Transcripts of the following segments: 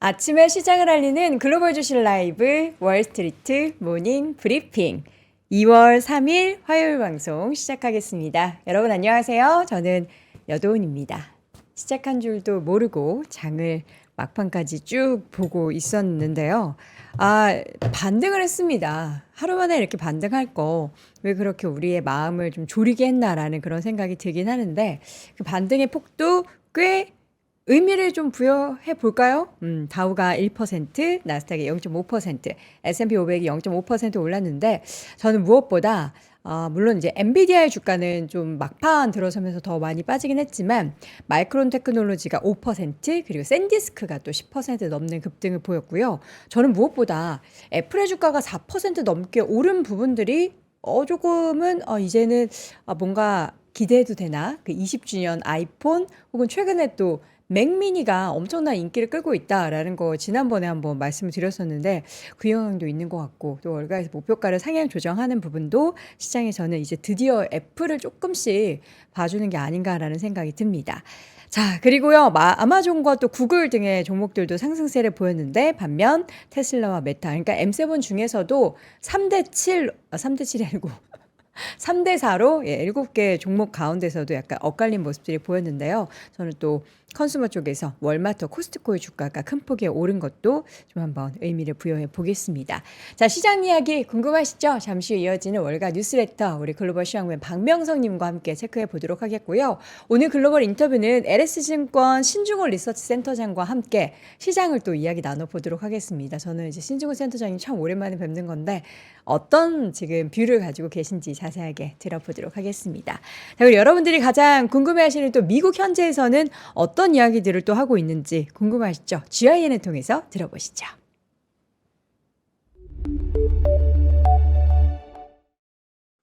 아침에 시장을 알리는 글로벌 주식 라이브 월스트리트 모닝 브리핑 2월 3일 화요일 방송 시작하겠습니다. 여러분 안녕하세요. 저는 여도은입니다. 시작한 줄도 모르고 장을 막판까지 쭉 보고 있었는데요. 반등을 했습니다. 하루 만에 이렇게 반등할 거 왜 그렇게 우리의 마음을 좀 졸이게 했나라는 그런 생각이 들긴 하는데 그 반등의 폭도 꽤 의미를 좀 부여해 볼까요? 다우가 1%, 나스닥이 0.5%, S&P 500이 0.5% 올랐는데 저는 무엇보다 물론 이제 엔비디아의 주가는 좀 막판 들어서면서 더 많이 빠지긴 했지만 마이크론 테크놀로지가 5% 그리고 샌디스크가 또 10% 넘는 급등을 보였고요. 저는 무엇보다 애플의 주가가 4% 넘게 오른 부분들이 조금은 이제는 뭔가 기대해도 되나? 그 20주년 아이폰 혹은 최근에 또 맥미니가 엄청난 인기를 끌고 있다라는 거 지난번에 한번 말씀을 드렸었는데 그 영향도 있는 것 같고 또 월가에서 목표가를 상향 조정하는 부분도 시장에서는 이제 드디어 애플을 조금씩 봐주는 게 아닌가라는 생각이 듭니다. 자, 그리고요, 아마존과 또 구글 등의 종목들도 상승세를 보였는데, 반면 테슬라와 메타, 그러니까 M7 중에서도 3대 7, 3대 7이 아니고 3대 4로 7개 종목 가운데서도 약간 엇갈린 모습들이 보였는데요. 저는 또 컨슈머 쪽에서 월마트, 코스트코의 주가가 큰 폭에 오른 것도 좀 한번 의미를 부여해 보겠습니다. 자, 시장 이야기 궁금하시죠? 잠시 후 이어지는 월가 뉴스레터 우리 글로벌 시황맨 박명성님과 함께 체크해 보도록 하겠고요. 오늘 글로벌 인터뷰는 LS증권 신중호 리서치 센터장과 함께 시장을 또 이야기 나눠보도록 하겠습니다. 저는 이제 신중호 센터장님 참 오랜만에 뵙는 건데 어떤 지금 뷰를 가지고 계신지 자세하게 들어보도록 하겠습니다. 자, 그리고 여러분들이 가장 궁금해하시는 또 미국 현지에서는 어떤 이야기들을 또 하고 있는지 궁금하시죠? GIN을 통해서 들어보시죠.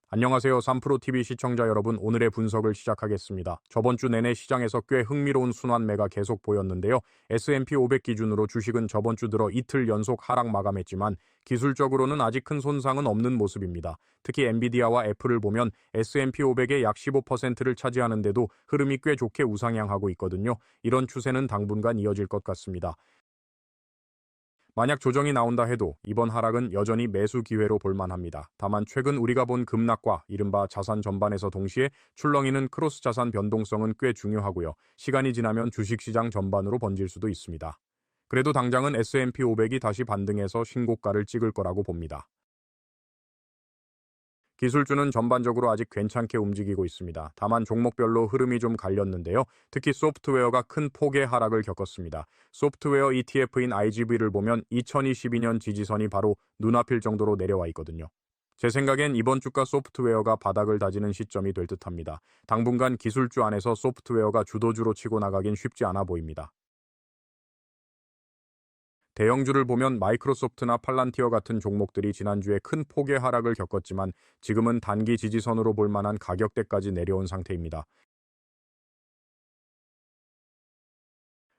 안녕하세요. 3프로TV 시청자 여러분, 오늘의 분석을 시작하겠습니다. 저번 주 내내 시장에서 꽤 흥미로운 순환매가 계속 보였는데요. S&P 500 기준으로 주식은 저번 주 들어 이틀 연속 하락 마감했지만 기술적으로는 아직 큰 손상은 없는 모습입니다. 특히 엔비디아와 애플을 보면 S&P 500의 약 15%를 차지하는데도 흐름이 꽤 좋게 우상향하고 있거든요. 이런 추세는 당분간 이어질 것 같습니다. 만약 조정이 나온다 해도 이번 하락은 여전히 매수 기회로 볼만합니다. 다만 최근 우리가 본 급락과 이른바 자산 전반에서 동시에 출렁이는 크로스 자산 변동성은 꽤 중요하고요. 시간이 지나면 주식시장 전반으로 번질 수도 있습니다. 그래도 당장은 S&P 500이 다시 반등해서 신고가를 찍을 거라고 봅니다. 기술주는 전반적으로 아직 괜찮게 움직이고 있습니다. 다만 종목별로 흐름이 좀 갈렸는데요. 특히 소프트웨어가 큰 폭의 하락을 겪었습니다. 소프트웨어 ETF인 IGV를 보면 2022년 지지선이 바로 눈앞일 정도로 내려와 있거든요. 제 생각엔 이번 주가 소프트웨어가 바닥을 다지는 시점이 될 듯합니다. 당분간 기술주 안에서 소프트웨어가 주도주로 치고 나가긴 쉽지 않아 보입니다. 대형주를 보면 마이크로소프트나 팔란티어 같은 종목들이 지난주에 큰 폭의 하락을 겪었지만 지금은 단기 지지선으로 볼 만한 가격대까지 내려온 상태입니다.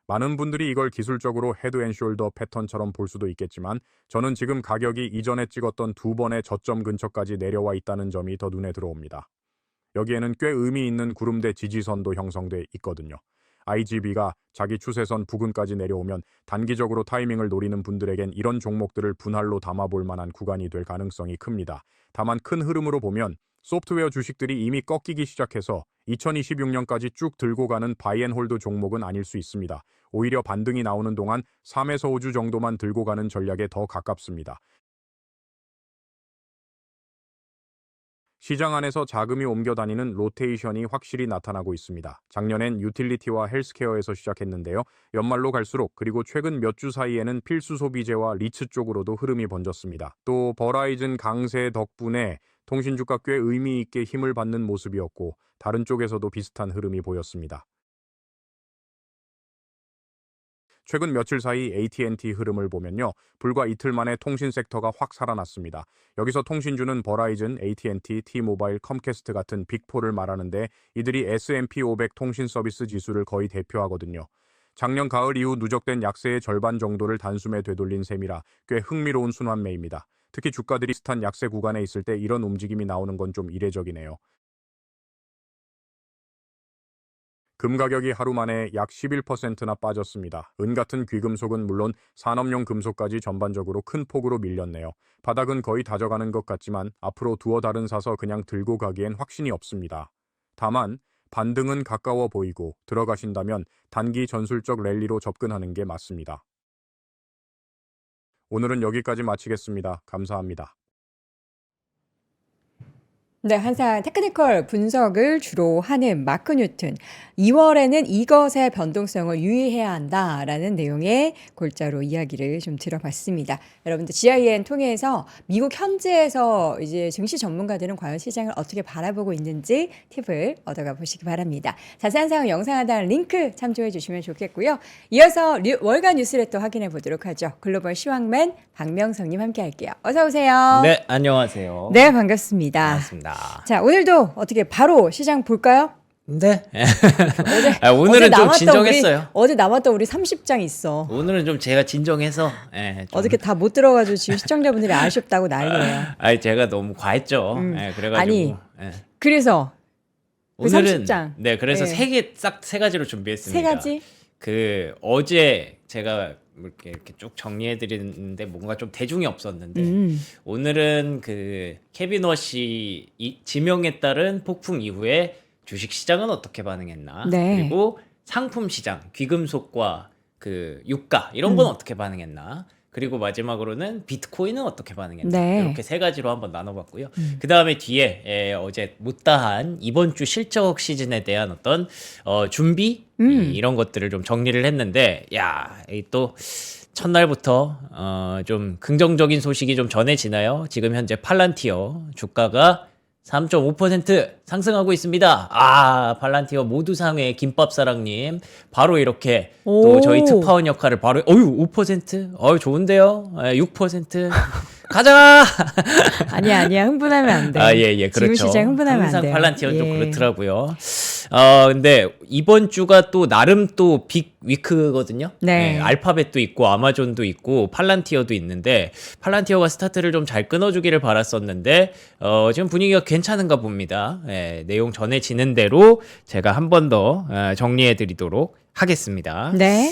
많은 분들이 이걸 기술적으로 헤드앤숄더 패턴처럼 볼 수도 있겠지만 저는 지금 가격이 이전에 찍었던 두 번의 저점 근처까지 내려와 있다는 점이 더 눈에 들어옵니다. 여기에는 꽤 의미 있는 구름대 지지선도 형성돼 있거든요. IGB가 자기 추세선 부근까지 내려오면 단기적으로 타이밍을 노리는 분들에겐 이런 종목들을 분할로 담아볼 만한 구간이 될 가능성이 큽니다. 다만 큰 흐름으로 보면 소프트웨어 주식들이 이미 꺾이기 시작해서 2026년까지 쭉 들고 가는 바이앤홀드 종목은 아닐 수 있습니다. 오히려 반등이 나오는 동안 3에서 5주 정도만 들고 가는 전략에 더 가깝습니다. 시장 안에서 자금이 옮겨 다니는 로테이션이 확실히 나타나고 있습니다. 작년엔 유틸리티와 헬스케어에서 시작했는데요. 연말로 갈수록 그리고 최근 몇 주 사이에는 필수 소비재와 리츠 쪽으로도 흐름이 번졌습니다. 또 버라이즌 강세 덕분에 통신주가 꽤 의미 있게 힘을 받는 모습이었고 다른 쪽에서도 비슷한 흐름이 보였습니다. 최근 며칠 사이 AT&T 흐름을 보면요. 불과 이틀 만에 통신 섹터가 확 살아났습니다. 여기서 통신주는 버라이즌, AT&T, T-모바일, 컴캐스트 같은 빅4를 말하는데 이들이 S&P 500 통신 서비스 지수를 거의 대표하거든요. 작년 가을 이후 누적된 약세의 절반 정도를 단숨에 되돌린 셈이라 꽤 흥미로운 순환매입니다. 특히 주가들이 비슷한 약세 구간에 있을 때 이런 움직임이 나오는 건 좀 이례적이네요. 금 가격이 하루 만에 약 11%나 빠졌습니다. 은 같은 귀금속은 물론 산업용 금속까지 전반적으로 큰 폭으로 밀렸네요. 바닥은 거의 다져가는 것 같지만 앞으로 두어 달은 사서 그냥 들고 가기엔 확신이 없습니다. 다만 반등은 가까워 보이고 들어가신다면 단기 전술적 랠리로 접근하는 게 맞습니다. 오늘은 여기까지 마치겠습니다. 감사합니다. 네, 항상 테크니컬 분석을 주로 하는 마크 뉴튼. 2월에는 이것의 변동성을 유의해야 한다라는 내용의 골자로 이야기를 좀 들어봤습니다. 여러분들 GIN 통해서 미국 현지에서 이제 증시 전문가들은 과연 시장을 어떻게 바라보고 있는지 팁을 얻어가 보시기 바랍니다. 자세한 사항 영상 하단 링크 참조해 주시면 좋겠고요. 이어서 월간 뉴스레터 확인해 보도록 하죠. 글로벌 시황맨 박명성님 함께 할게요. 어서 오세요. 네, 안녕하세요. 네, 반갑습니다. 반갑습니다. 자, 오늘도 어떻게 바로 시장 볼까요? 네. 어제, 오늘은 좀 남았던 진정했어요. 어제 남았던 우리 30장 있어. 오늘은 좀 제가 진정해서 어저께 다 못 들어가지고 지금 시청자분들이 아쉽다고 난리예요. 제가 너무 과했죠. 그래가지고 아니, 그래서 그 오늘은 30장. 네, 그래서 네. 딱 세 가지로 준비했습니다. 세 가지? 그 어제 제가 이렇게 쭉 정리해 드리는데 뭔가 좀 대중이 없었는데 오늘은 그 케빈 워시 지명에 따른 폭풍 이후에 주식 시장은 어떻게 반응했나? 네. 그리고 상품 시장, 귀금속과 그 유가 이런 건 어떻게 반응했나? 그리고 마지막으로는 비트코인은 어떻게 반응했나? 네. 이렇게 세 가지로 한번 나눠봤고요. 그 다음에 뒤에 어제 못다한 이번 주 실적 시즌에 대한 어떤 준비 이런 것들을 좀 정리를 했는데, 야, 이 또 첫날부터 좀 긍정적인 소식이 좀 전해지나요? 지금 현재 팔란티어 주가가 3.5% 상승하고 있습니다. 팔란티어 모두 상회 김밥사랑님 바로 이렇게 또 오. 저희 특파원 역할을 바로 5%? 좋은데요? 6% 가자. 아니야. 흥분하면 안 돼. 예, 그렇죠. 지금 시장 흥분하면 안 항상 돼요. 팔란티어는 좀 예. 그렇더라고요. 근데 이번 주가 또 나름 또 빅 위크거든요. 네. 알파벳도 있고 아마존도 있고 팔란티어도 있는데 팔란티어가 스타트를 좀 잘 끊어주기를 바랐었는데 지금 분위기가 괜찮은가 봅니다. 내용 전해지는 대로 제가 한 번 더 정리해드리도록 하겠습니다. 네.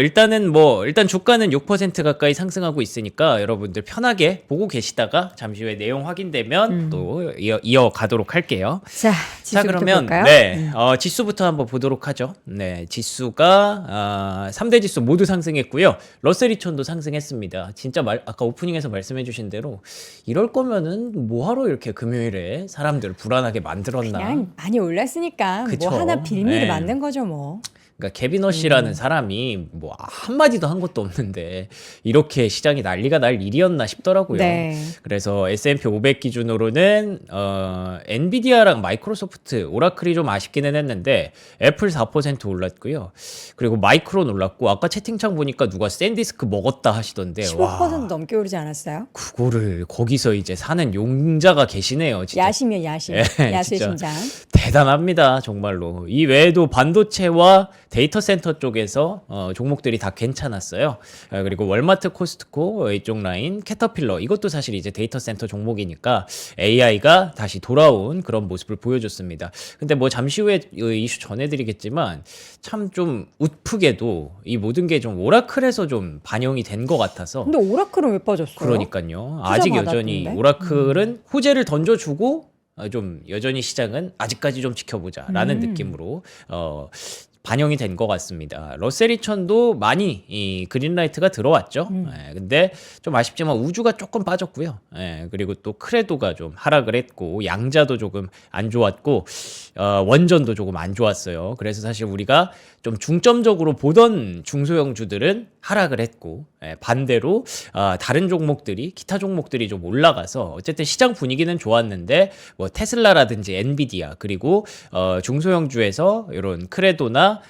일단 주가는 6% 가까이 상승하고 있으니까 여러분들 편하게 보고 계시다가 잠시 후에 내용 확인되면 또 이어가도록 할게요. 자, 지수부터 그러면 볼까요? 네, 지수부터 한번 보도록 하죠. 네, 지수가 3대 지수 모두 상승했고요. 러셀 2000도 상승했습니다. 진짜 아까 오프닝에서 말씀해 주신 대로 이럴 거면은 뭐하러 이렇게 금요일에 사람들을 불안하게 만들었나? 그냥 많이 올랐으니까 그쵸. 뭐 하나 빌미를 네. 만든 거죠, 뭐. 그러니까 케빈 허시라는 사람이 뭐 한마디도 한 것도 없는데 이렇게 시장이 난리가 날 일이었나 싶더라고요. 네. 그래서 S&P 500 기준으로는 엔비디아랑 마이크로소프트, 오라클이 좀 아쉽기는 했는데 애플 4% 올랐고요. 그리고 마이크론 올랐고 아까 채팅창 보니까 누가 샌디스크 먹었다 하시던데 15% 넘게 오르지 않았어요? 그거를 거기서 이제 사는 용자가 계시네요. 진짜. 야심이요, 야심. 예, 야수의 진짜. 심장. 대단합니다, 정말로. 이 외에도 반도체와 데이터 센터 쪽에서 종목들이 다 괜찮았어요. 그리고 월마트, 코스트코 이쪽 라인, 캐터필러 이것도 사실 이제 데이터 센터 종목이니까 AI가 다시 돌아온 그런 모습을 보여줬습니다. 근데 뭐 잠시 후에 이슈 전해드리겠지만 참 좀 웃프게도 이 모든 게 좀 오라클에서 좀 반영이 된 것 같아서. 근데 오라클은 왜 빠졌어요? 그러니까요. 투자 아직 받았던데? 여전히 오라클은 호재를 던져주고 좀 여전히 시장은 아직까지 좀 지켜보자라는 느낌으로 반영이 된 것 같습니다. 러셀 2000도 많이 이 그린라이트가 들어왔죠. 근데 좀 아쉽지만 우주가 조금 빠졌고요. 그리고 또 크레도가 좀 하락을 했고 양자도 조금 안 좋았고 원전도 조금 안 좋았어요. 그래서 사실 우리가 좀 중점적으로 보던 중소형주들은 하락을 했고 반대로 다른 종목들이 기타 종목들이 좀 올라가서 어쨌든 시장 분위기는 좋았는데 뭐 테슬라라든지 엔비디아 그리고 중소형주에서 이런 크레도나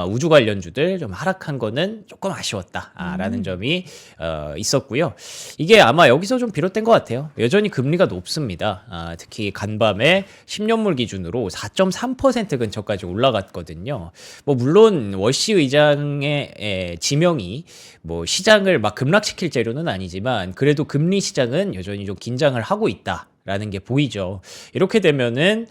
우주 관련주들 좀 하락한 거는 조금 아쉬웠다라는 점이 있었고요. 이게 아마 여기서 좀 비롯된 것 같아요. 여전히 금리가 높습니다. 특히 간밤에 10년물 기준으로 4.3% 근처까지 올라갔거든요. 뭐 물론 워시 의장의 지명이 뭐 시장을 막 급락시킬 재료는 아니지만 그래도 금리 시장은 여전히 좀 긴장을 하고 있다. 라는 게 보이죠. 이렇게 되면은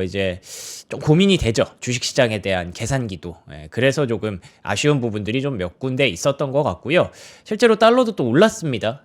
이제 좀 고민이 되죠. 주식시장에 대한 계산기도. 예, 그래서 조금 아쉬운 부분들이 좀 몇 군데 있었던 것 같고요. 실제로 달러도 또 올랐습니다.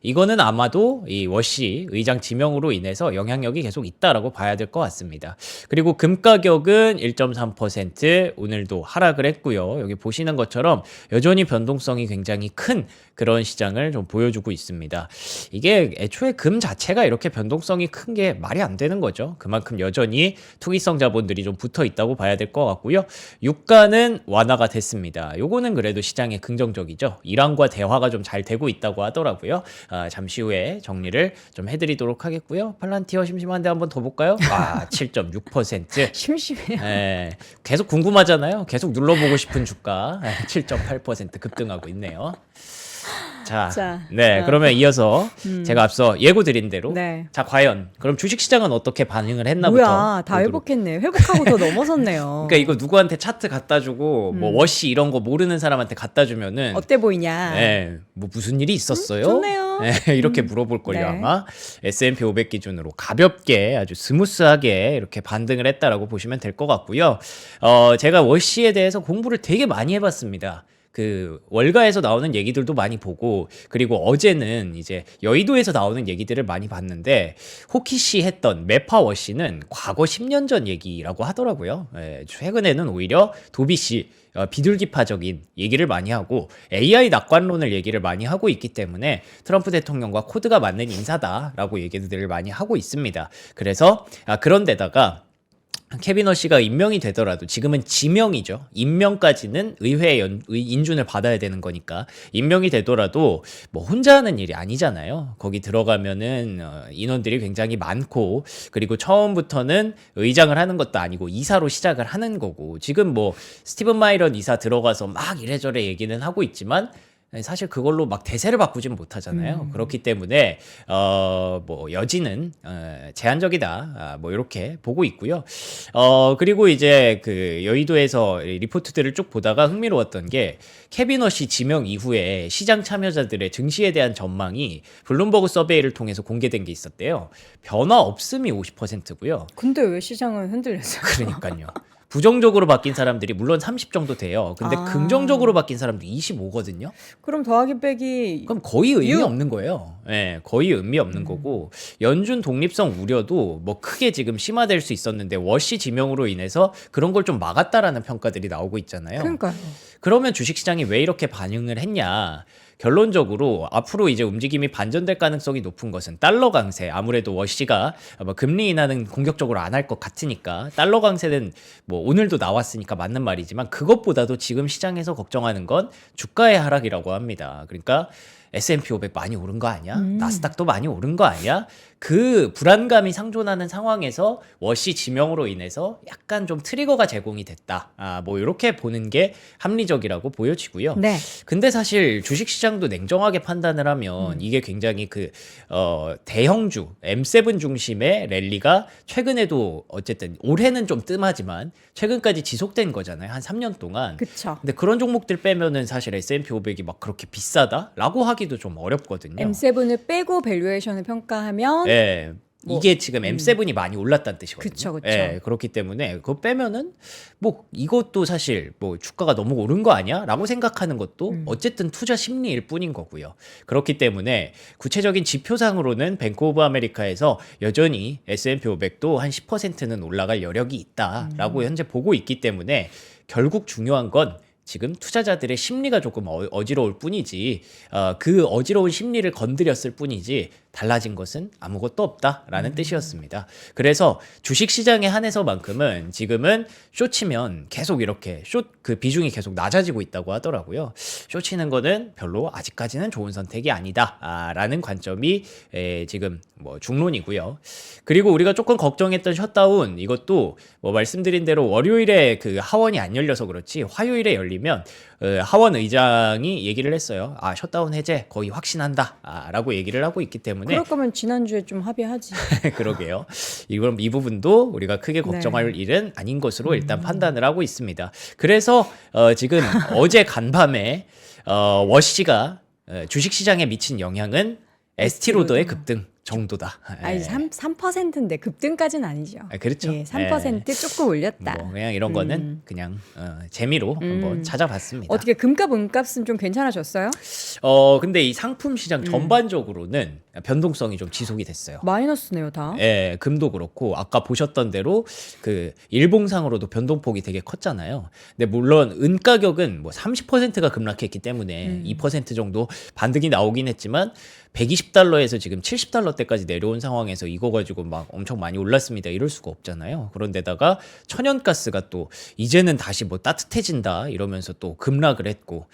이거는 아마도 이 워시 의장 지명으로 인해서 영향력이 계속 있다라고 봐야 될 것 같습니다. 그리고 금 가격은 1.3% 오늘도 하락을 했고요. 여기 보시는 것처럼 여전히 변동성이 굉장히 큰 그런 시장을 좀 보여주고 있습니다. 이게 애초에 금 자체가 이렇게 변동성이 큰 게 말이 안 되는 거죠. 그만큼 여전히 투기성 자본들이 좀 붙어 있다고 봐야 될 것 같고요. 유가는 완화가 됐습니다. 요거는 그래도 시장에 긍정적이죠. 이란과 대화가 좀 잘 되고 있다고 하더라고요. 잠시 후에 정리를 좀 해드리도록 하겠고요. 팔란티어 심심한데 한번 더 볼까요? 7.6%. 심심해요. 예, 계속 궁금하잖아요. 계속 눌러보고 싶은 주가 7.8% 급등하고 있네요. 자, 네, 그러면 이어서 제가 앞서 예고 드린 대로 네. 자, 과연 그럼 주식시장은 어떻게 반응을 했나부터 뭐야, 다 보도록. 회복했네. 회복하고 더 넘어섰네요. 그러니까 이거 누구한테 차트 갖다 주고 뭐 워시 이런 거 모르는 사람한테 갖다 주면은 어때 보이냐? 네, 뭐 무슨 일이 있었어요? 좋네요. 네, 이렇게 물어볼 걸요. 네. 아마 S&P 500 기준으로 가볍게 아주 스무스하게 이렇게 반등을 했다라고 보시면 될 것 같고요. 제가 워시에 대해서 공부를 되게 많이 해봤습니다. 그 월가에서 나오는 얘기들도 많이 보고, 그리고 어제는 이제 여의도에서 나오는 얘기들을 많이 봤는데, 호키씨 했던 메파워시는 과거 10년 전 얘기라고 하더라고요. 예, 최근에는 오히려 도비씨 비둘기파적인 얘기를 많이 하고 AI 낙관론을 얘기를 많이 하고 있기 때문에 트럼프 대통령과 코드가 맞는 인사다라고 얘기들을 많이 하고 있습니다. 그래서 그런데다가 케빈 허씨가 임명이 되더라도, 지금은 지명이죠. 임명까지는 의회 인준을 받아야 되는 거니까, 임명이 되더라도 뭐 혼자 하는 일이 아니잖아요. 거기 들어가면은 인원들이 굉장히 많고, 그리고 처음부터는 의장을 하는 것도 아니고 이사로 시작을 하는 거고, 지금 뭐 스티븐 마이런 이사 들어가서 막 이래저래 얘기는 하고 있지만 사실 그걸로 막 대세를 바꾸진 못하잖아요. 그렇기 때문에 뭐 여지는 제한적이다. 뭐 이렇게 보고 있고요. 그리고 이제 그 여의도에서 리포트들을 쭉 보다가 흥미로웠던 게, 케빈 허씨 지명 이후에 시장 참여자들의 증시에 대한 전망이 블룸버그 서베이를 통해서 공개된 게 있었대요. 변화 없음이 50%고요. 근데 왜 시장은 흔들렸어요? 그러니까요. 부정적으로 바뀐 사람들이 물론 30 정도 돼요. 근데 긍정적으로 바뀐 사람들이 25거든요. 그럼 더하기 빼기 그럼 거의 의미 육. 없는 거예요. 예, 거의 의미 없는 거고, 연준 독립성 우려도 뭐 크게 지금 심화될 수 있었는데 워시 지명으로 인해서 그런 걸 좀 막았다라는 평가들이 나오고 있잖아요. 그러니까요. 그러면 주식시장이 왜 이렇게 반응을 했냐? 결론적으로 앞으로 이제 움직임이 반전될 가능성이 높은 것은 달러 강세. 아무래도 워시가 뭐 금리 인하는 공격적으로 안 할 것 같으니까 달러 강세는 뭐 오늘도 나왔으니까 맞는 말이지만, 그것보다도 지금 시장에서 걱정하는 건 주가의 하락이라고 합니다. 그러니까 S&P 500 많이 오른 거 아니야? 나스닥도 많이 오른 거 아니야? 그 불안감이 상존하는 상황에서 워시 지명으로 인해서 약간 좀 트리거가 제공이 됐다. 뭐 이렇게 보는 게 합리적이라고 보여지고요. 네. 근데 사실 주식시장도 냉정하게 판단을 하면 이게 굉장히 그 대형주 M7 중심의 랠리가 최근에도 어쨌든 올해는 좀 뜸하지만 최근까지 지속된 거잖아요. 한 3년 동안. 그쵸. 근데 그런 종목들 빼면은 사실 S&P 500이 막 그렇게 비싸다라고 하기도 좀 어렵거든요. M7을 빼고 밸류에이션을 평가하면 예. 뭐, 이게 지금 M7이 많이 올랐다는 뜻이거든요. 그쵸, 그쵸. 예, 그렇기 때문에 그거 빼면은 뭐 이것도 사실 뭐 주가가 너무 오른 거 아니야? 라고 생각하는 것도 어쨌든 투자 심리일 뿐인 거고요. 그렇기 때문에 구체적인 지표상으로는 뱅크 오브 아메리카에서 여전히 S&P 500도 한 10%는 올라갈 여력이 있다라고 현재 보고 있기 때문에, 결국 중요한 건 지금 투자자들의 심리가 조금 어지러울 뿐이지, 그 어지러운 심리를 건드렸을 뿐이지 달라진 것은 아무것도 없다라는 뜻이었습니다. 그래서 주식시장에 한해서만큼은 지금은 숏치면 계속 이렇게 그 비중이 계속 낮아지고 있다고 하더라고요. 숏치는 거는 별로 아직까지는 좋은 선택이 아니다라는 관점이 지금 뭐 중론이고요. 그리고 우리가 조금 걱정했던 셧다운, 이것도 뭐 말씀드린 대로 월요일에 그 하원이 안 열려서 그렇지 화요일에 열리면 하원 의장이 얘기를 했어요. 셧다운 해제 거의 확신한다 라고 얘기를 하고 있기 때문에. 그럴 거면 지난주에 좀 합의하지. 그러게요. 이 부분도 우리가 크게 걱정할 일은 아닌 것으로 일단 판단을 하고 있습니다. 그래서 지금 어제 간밤에 워시가 주식시장에 미친 영향은 에스티로더의 급등 정도다. 아니 3%인데 급등까지는 아니죠. 그렇죠. 예, 3% 조금 올렸다. 뭐 그냥 이런 거는 그냥 재미로 한번 찾아봤습니다. 어떻게 금값 은값은 좀 괜찮아졌어요? 근데 이 상품 시장 전반적으로는 변동성이 좀 지속이 됐어요. 마이너스네요 다. 예, 금도 그렇고 아까 보셨던 대로 그 일봉상으로도 변동폭이 되게 컸잖아요. 근데 물론 은 가격은 뭐 30%가 급락했기 때문에 2% 정도 반등이 나오긴 했지만 120달러에서 지금 70달러대까지 내려온 상황에서 이거 가지고 막 엄청 많이 올랐습니다. 이럴 수가 없잖아요. 그런데다가 천연가스가 또 이제는 다시 뭐 따뜻해진다 이러면서 또 급락을 했고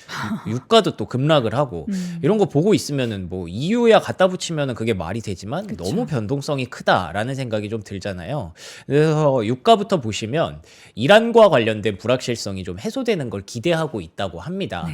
유가도 또 급락을 하고 이런 거 보고 있으면은 뭐 EU야 갖다 붙이면은 그게 말이 되지만 그쵸. 너무 변동성이 크다라는 생각이 좀 들잖아요. 그래서 유가부터 보시면 이란과 관련된 불확실성이 좀 해소되는 걸 기대하고 있다고 합니다.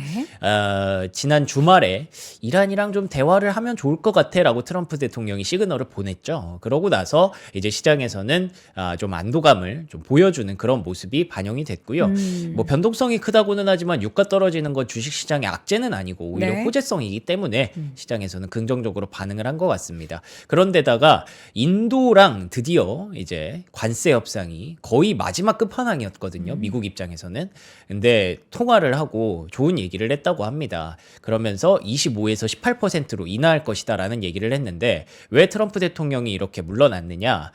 지난 주말에 이란이랑 좀 대화를 하면 좋을 것 같아라고 트럼프 대통령이 시그널을 보냈죠. 그러고 나서 이제 시장에서는 좀 안도감을 좀 보여주는 그런 모습이 반영이 됐고요. 뭐 변동성이 크다고는 하지만 유가 떨어지는 건 주식시장의 악재는 아니고 오히려 네. 호재성이기 때문에 시장에서는 긍정적으로 반응을 한 것 같습니다. 그런데다가 인도랑 드디어 이제 관세 협상이 거의 마지막 끝판왕이었거든요. 미국 입장에서는. 근데 통화를 하고 좋은 얘기를 했다고 합니다. 그러면서 25에서 18%로 인하할 것이다라는 얘기를 했는데 왜 트럼프 대통령이 이렇게 물러났느냐?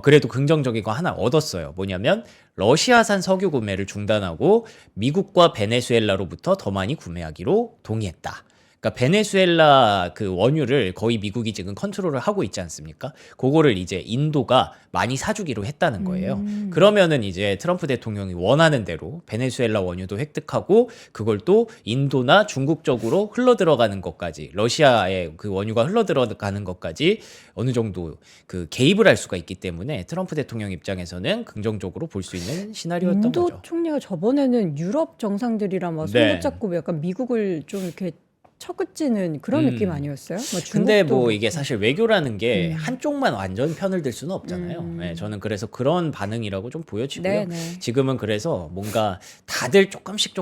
그래도 긍정적인 거 하나 얻었어요. 뭐냐면 러시아산 석유 구매를 중단하고 미국과 베네수엘라로부터 더 많이 구매하기로 동의했다. 그러니까 베네수엘라 그 원유를 거의 미국이 지금 컨트롤을 하고 있지 않습니까? 그거를 이제 인도가 많이 사주기로 했다는 거예요. 그러면은 이제 트럼프 대통령이 원하는 대로 베네수엘라 원유도 획득하고 그걸 또 인도나 중국 쪽으로 흘러 들어가는 것까지 러시아의 그 원유가 흘러 들어가는 것까지 어느 정도 그 개입을 할 수가 있기 때문에 트럼프 대통령 입장에서는 긍정적으로 볼 수 있는 시나리오였던 인도 거죠. 총리가 저번에는 유럽 정상들이랑 막 네. 손붙잡고 약간 미국을 좀 이렇게 처그지는 그런 느낌 아니었어요? 뭐 근데 중국도 뭐 이게 사실 외교라는 게 한쪽만 완전 편을 들 수는 없잖아요. 네, 저는 그래서 그런 반응이라고 좀 보여지고요. 네, 네. 지금은 그래서 뭔가 다들 조금씩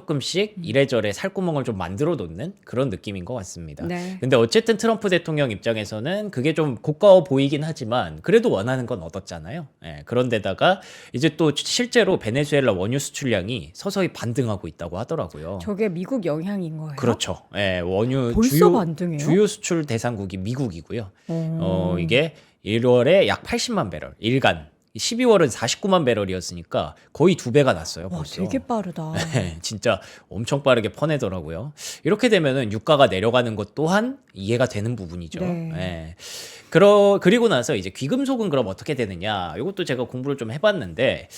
이래저래 살구멍을 좀 만들어 놓는 그런 느낌인 것 같습니다. 네. 근데 어쨌든 트럼프 대통령 입장에서는 그게 좀 고가워 보이긴 하지만 그래도 원하는 건 얻었잖아요. 예, 그런데다가 이제 또 실제로 베네수엘라 원유 수출량이 서서히 반등하고 있다고 하더라고요. 저게 미국 영향인 거예요? 그렇죠. 예, 원유 벌써 반등해요? 주요 수출 대상국이 미국이고요. 어. 이게 1월에 약 80만 배럴, 일간. 12월은 49만 배럴이었으니까 거의 2배가 났어요. 와, 벌써. 되게 빠르다. 진짜 엄청 빠르게 퍼내더라고요. 이렇게 되면은 유가가 내려가는 것 또한 이해가 되는 부분이죠. 네. 예. 그리고 나서 이제 귀금속은 그럼 어떻게 되느냐? 이것도 제가 공부를 좀 해봤는데,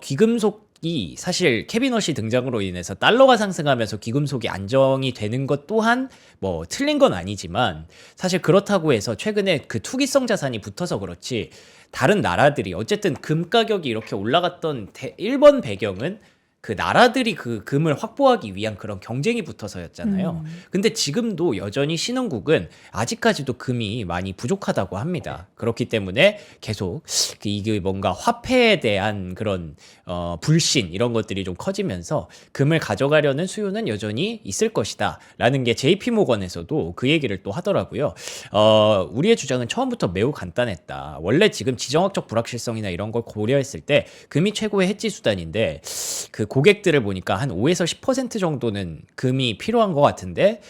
귀금속이 사실 캐비넛이 등장으로 인해서 달러가 상승하면서 귀금속이 안정이 되는 것 또한 뭐 틀린 건 아니지만 사실 그렇다고 해서 최근에 그 투기성 자산이 붙어서 그렇지 다른 나라들이 어쨌든 금 가격이 이렇게 올라갔던 1번 배경은 그 나라들이 그 금을 확보하기 위한 그런 경쟁이 붙어서였잖아요. 근데 지금도 여전히 신흥국은 아직까지도 금이 많이 부족하다고 합니다. 그렇기 때문에 계속 이게 뭔가 화폐에 대한 그런 불신 이런 것들이 좀 커지면서 금을 가져가려는 수요는 여전히 있을 것이다 라는 게 JP 모건에서도 그 얘기를 또 하더라고요. 우리의 주장은 처음부터 매우 간단했다. 원래 지금 지정학적 불확실성이나 이런 걸 고려했을 때 금이 최고의 해지 수단인데 그 고객들을 보니까 한 5에서 10% 정도는 금이 필요한 것 같은데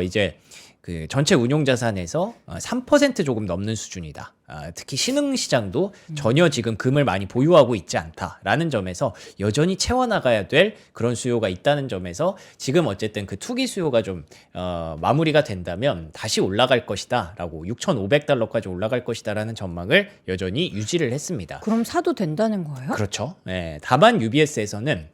이제 그 전체 운용 자산에서 3% 조금 넘는 수준이다. 특히 신흥 시장도 전혀 지금 금을 많이 보유하고 있지 않다라는 점에서 여전히 채워나가야 될 그런 수요가 있다는 점에서 지금 어쨌든 그 투기 수요가 좀 마무리가 된다면 다시 올라갈 것이다라고 6,500달러까지 올라갈 것이다라는 전망을 여전히 유지를 했습니다. 그럼 사도 된다는 거예요? 그렇죠. 네, 다만 UBS에서는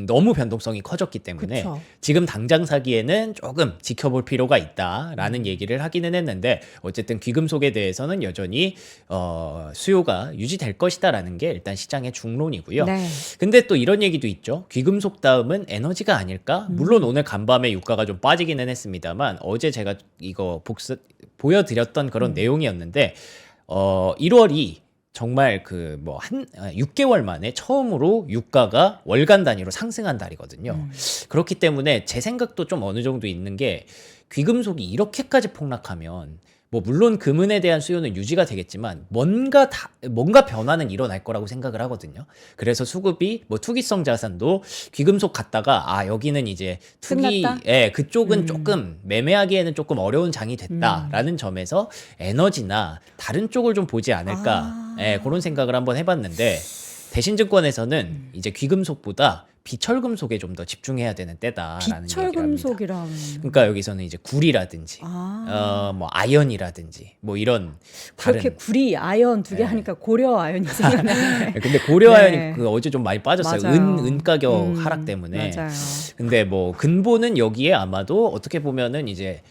너무 변동성이 커졌기 때문에 그쵸. 지금 당장 사기에는 조금 지켜볼 필요가 있다라는 얘기를 하기는 했는데 어쨌든 귀금속에 대해서는 여전히 수요가 유지될 것이다라는 게 일단 시장의 중론이고요. 네. 근데 또 이런 얘기도 있죠. 귀금속 다음은 에너지가 아닐까? 물론 오늘 간밤에 유가가 좀 빠지기는 했습니다만 어제 제가 이거 보여드렸던 그런 내용이었는데 1월이 정말 그 뭐 한 6개월 만에 처음으로 유가가 월간 단위로 상승한 달이거든요. 그렇기 때문에 제 생각도 좀 어느 정도 있는 게 귀금속이 이렇게까지 폭락하면 뭐 물론 금은에 대한 수요는 유지가 되겠지만 뭔가 변화는 일어날 거라고 생각을 하거든요. 그래서 수급이 뭐 투기성 자산도 귀금속 갔다가 여기는 이제 끝났다? 그쪽은 조금 매매하기에는 조금 어려운 장이 됐다라는 점에서 에너지나 다른 쪽을 좀 보지 않을까 그런 생각을 한번 해봤는데 대신증권에서는 이제 귀금속보다 비철금속에 좀 더 집중해야 되는 때다라는 얘기를 합니다. 비철금속이랑 그러니까 여기서는 이제 구리라든지 뭐 아연이라든지 뭐 이런 다른 그렇게 구리, 아연 두 개 하니까 고려 아연이 생각나네. 근데 고려 네. 아연이 그 어제 좀 많이 빠졌어요. 맞아요. 은 가격 하락 때문에. 맞아요. 근데 뭐 근본은 여기에 아마도 어떻게 보면은 이제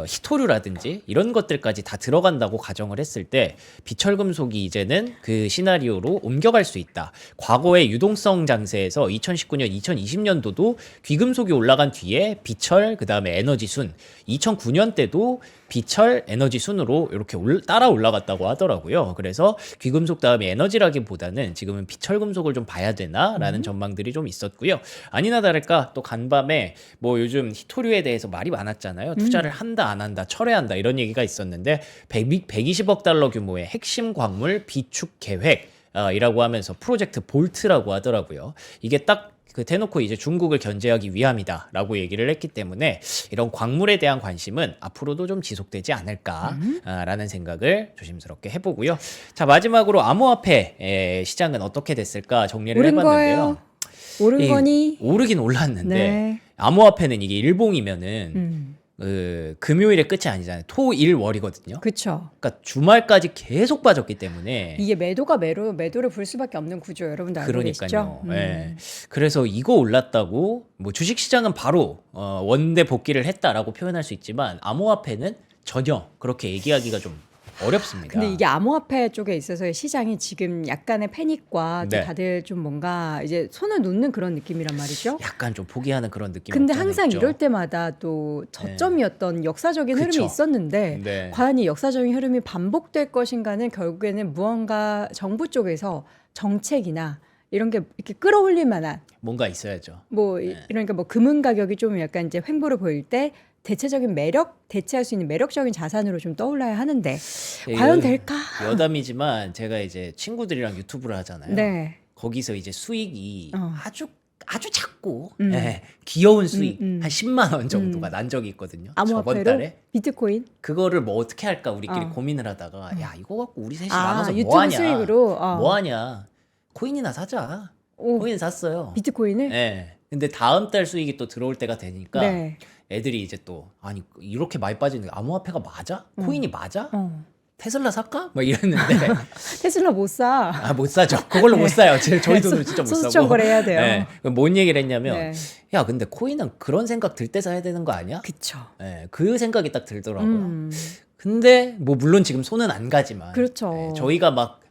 히토류라든지 이런 것들까지 다 들어간다고 가정을 했을 때 비철금속이 이제는 그 시나리오로 옮겨갈 수 있다. 과거의 유동성 장세에서 2019년, 2020년도도 귀금속이 올라간 뒤에 비철, 그 다음에 에너지 순, 2009년 때도 비철, 에너지 순으로 이렇게 따라 올라갔다고 하더라고요. 그래서 귀금속 다음에 에너지라기보다는 지금은 비철금속을 좀 봐야 되나라는 전망들이 좀 있었고요. 아니나 다를까 또 간밤에 뭐 요즘 히토류에 대해서 말이 많았잖아요. 투자를 한다 안 한다 철회한다 이런 얘기가 있었는데 120억 달러 규모의 핵심 광물 비축 계획 이라고 하면서 프로젝트 볼트라고 하더라고요. 이게 딱 그 대놓고 이제 중국을 견제하기 위함이다라고 얘기를 했기 때문에 이런 광물에 대한 관심은 앞으로도 좀 지속되지 않을까라는 생각을 조심스럽게 해보고요. 자 마지막으로 암호화폐 시장은 어떻게 됐을까 정리를 오른 해봤는데요. 거예요? 오른 거니? 오르긴 올랐는데 네. 암호화폐는 이게 일봉이면은 금요일에 끝이 아니잖아요. 토, 일, 월이거든요. 그쵸. 그러니까 주말까지 계속 빠졌기 때문에 이게 매도가 매도를 불 수밖에 없는 구조 여러분도 알고 계시죠? 그러니까요. 예. 그래서 이거 올랐다고 뭐 주식시장은 바로 원대 복귀를 했다라고 표현할 수 있지만 암호화폐는 전혀 그렇게 얘기하기가 좀 어렵습니다. 근데 이게 암호화폐 쪽에 있어서의 시장이 지금 약간의 패닉과 좀 네. 다들 좀 뭔가 이제 손을 놓는 그런 느낌이란 말이죠. 약간 좀 포기하는 그런 느낌이 근데 없지 않아 항상 있죠. 이럴 때마다 또 저점이었던 역사적인 그쵸. 흐름이 있었는데 네. 과연 이 역사적인 흐름이 반복될 것인가는 결국에는 무언가 정부 쪽에서 정책이나 이런 게 이렇게 끌어올릴 만한 뭔가 있어야죠. 뭐 이러니까 뭐 금은 가격이 좀 약간 이제 횡보를 보일 때 대체적인 대체할 수 있는 매력적인 자산으로 좀 떠올라야 하는데 과연 될까? 여담이지만 제가 이제 친구들이랑 유튜브를 하잖아요. 네. 거기서 이제 수익이 아주 작고 귀여운 수익 한 10만 원 정도가 난 적이 있거든요. 저번 암호화폐로 달에. 비트코인? 그거를 뭐 어떻게 할까 우리끼리 고민을 하다가 야 이거 갖고 우리 셋이 나눠서 유튜브 뭐 하냐. 수익으로 뭐 하냐. 코인이나 사자. 오, 코인 샀어요. 비트코인을? 네. 근데 다음 달 수익이 또 들어올 때가 되니까 네. 애들이 이제 또 아니 이렇게 많이 빠지는 게 암호화폐가 맞아? 코인이 맞아? 테슬라 살까? 막 이랬는데 테슬라 못 사. 못 사죠. 그걸로 못 사요. 저희 돈으로 진짜 못 사고. 소수청구해야 돼요. 네. 그럼 뭔 얘기를 했냐면 네. 야 근데 코인은 그런 생각 들 때 사야 되는 거 아니야? 그쵸. 네, 그 생각이 딱 들더라고요. 근데 뭐 물론 지금 손은 안 가지만 그렇죠. 저희가 막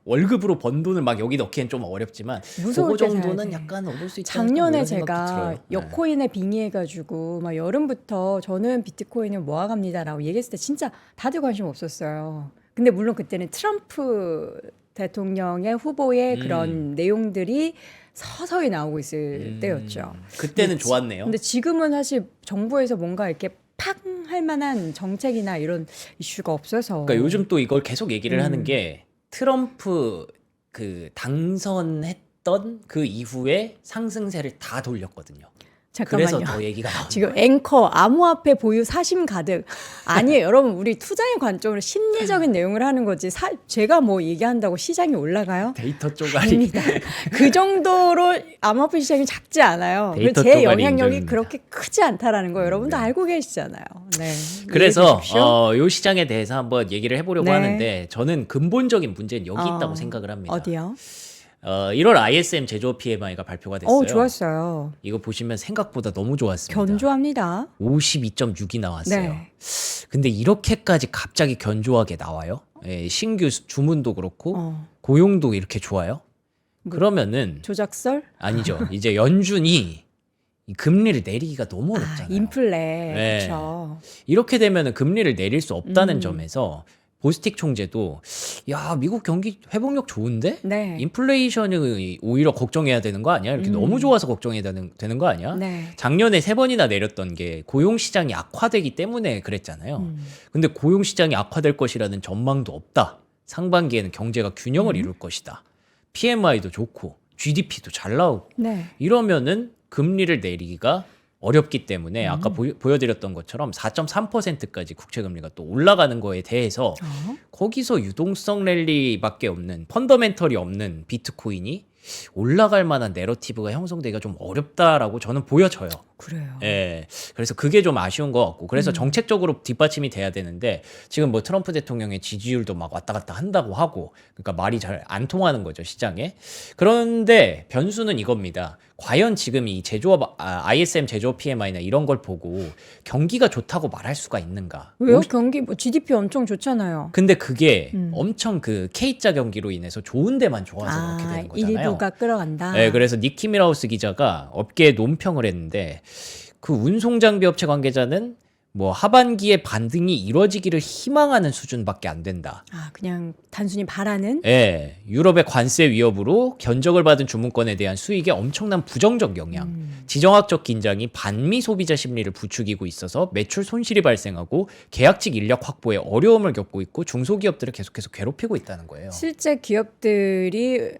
월급으로 번 돈을 막 여기 넣기엔 좀 어렵지만 무서울 그거 때 사야 정도는 돼. 약간 얻을 수 있지 않을까 작년에 이런 생각도 제가 들어요. 네. 여코인에 빙의해가지고 막 여름부터 저는 비트코인을 모아갑니다라고 얘기했을 때 진짜 다들 관심 없었어요. 근데 물론 그때는 트럼프 대통령의 후보의 그런 내용들이 서서히 나오고 있을 때였죠. 그때는 좋았네요. 근데 지금은 사실 정부에서 뭔가 이렇게 팍 할 만한 정책이나 이런 이슈가 없어서. 그러니까 요즘 또 이걸 계속 얘기를 하는 게 트럼프 그 당선했던 그 이후에 상승세를 다 돌렸거든요. 잠깐만요. 그래서 더 얘기가 나오는 지금 앵커 암호화폐 보유 사심 가득. 아니에요. 여러분 우리 투자의 관점으로 심리적인 내용을 하는 거지. 제가 뭐 얘기한다고 시장이 올라가요? 데이터 쪼가리. 아닙니다. 그 정도로 암호화폐 시장이 작지 않아요. 그리고 데이터 제 쪼가리 영향력이 인정입니다. 그렇게 크지 않다라는 거 여러분도 알고 계시잖아요. 네. 그래서 이해해 주십시오. 요 시장에 대해서 한번 얘기를 해보려고 네. 하는데 저는 근본적인 문제는 여기 있다고 생각을 합니다. 어디요? 1월 ISM 제조업 PMI가 발표가 됐어요. 좋았어요. 이거 보시면 생각보다 너무 좋았습니다. 견조합니다. 52.6이 나왔어요. 네. 근데 이렇게까지 갑자기 견조하게 나와요? 예, 신규 주문도 그렇고 고용도 이렇게 좋아요? 그러면은 조작설? 아니죠. 이제 연준이 이 금리를 내리기가 너무 어렵잖아요. 인플레. 네. 그렇죠. 이렇게 되면은 금리를 내릴 수 없다는 점에서 보스틱 총재도 야 미국 경기 회복력 좋은데 네. 인플레이션이 오히려 걱정해야 되는 거 아니야? 이렇게 너무 좋아서 걱정해야 되는 거 아니야? 네. 작년에 3번이나 내렸던 게 고용 시장이 악화되기 때문에 그랬잖아요. 근데 고용 시장이 악화될 것이라는 전망도 없다. 상반기에는 경제가 균형을 이룰 것이다. PMI도 좋고 GDP도 잘 나오고 네. 이러면은 금리를 내리기가 어렵기 때문에 아까 보여드렸던 것처럼 4.3%까지 국채금리가 또 올라가는 거에 대해서 거기서 유동성 랠리밖에 없는 펀더멘털이 없는 비트코인이 올라갈 만한 내러티브가 형성되기가 좀 어렵다라고 저는 보여져요. 그래요. 예. 그래서 그게 좀 아쉬운 것 같고. 그래서 정책적으로 뒷받침이 돼야 되는데 지금 뭐 트럼프 대통령의 지지율도 막 왔다 갔다 한다고 하고 그러니까 말이 잘 안 통하는 거죠, 시장에. 그런데 변수는 이겁니다. 과연 지금 이 제조업, ISM 제조업 PMI나 이런 걸 보고 경기가 좋다고 말할 수가 있는가? 왜요? 경기 뭐 GDP 엄청 좋잖아요. 근데 그게 엄청 그 K자 경기로 인해서 좋은 데만 좋아서 그렇게 되는 거잖아요. 일부가 끌어간다. 네, 그래서 니키 미라우스 기자가 업계에 논평을 했는데 그 운송장비 업체 관계자는 뭐 하반기에 반등이 이루어지기를 희망하는 수준밖에 안 된다. 그냥 단순히 바라는? 예, 유럽의 관세 위협으로 견적을 받은 주문권에 대한 수익에 엄청난 부정적 영향, 지정학적 긴장이 반미 소비자 심리를 부추기고 있어서 매출 손실이 발생하고 계약직 인력 확보에 어려움을 겪고 있고 중소기업들을 계속해서 괴롭히고 있다는 거예요. 실제 기업들이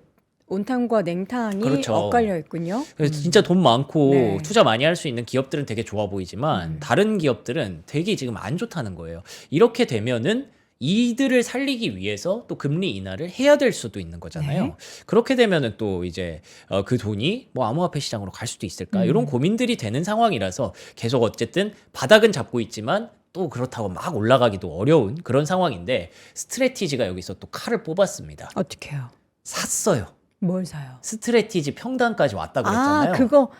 온탕과 냉탕이 그렇죠. 엇갈려 있군요. 그래서 진짜 돈 많고 네. 투자 많이 할 수 있는 기업들은 되게 좋아 보이지만 다른 기업들은 되게 지금 안 좋다는 거예요. 이렇게 되면은 이들을 살리기 위해서 또 금리 인하를 해야 될 수도 있는 거잖아요. 네. 그렇게 되면은 또 이제 그 돈이 뭐 암호화폐 시장으로 갈 수도 있을까? 이런 고민들이 되는 상황이라서 계속 어쨌든 바닥은 잡고 있지만 또 그렇다고 막 올라가기도 어려운 그런 상황인데 스트래티지가 여기서 또 칼을 뽑았습니다. 어떻게 해요? 샀어요. 뭘 사요? 스트래티지 평단까지 왔다 그랬잖아요. 그거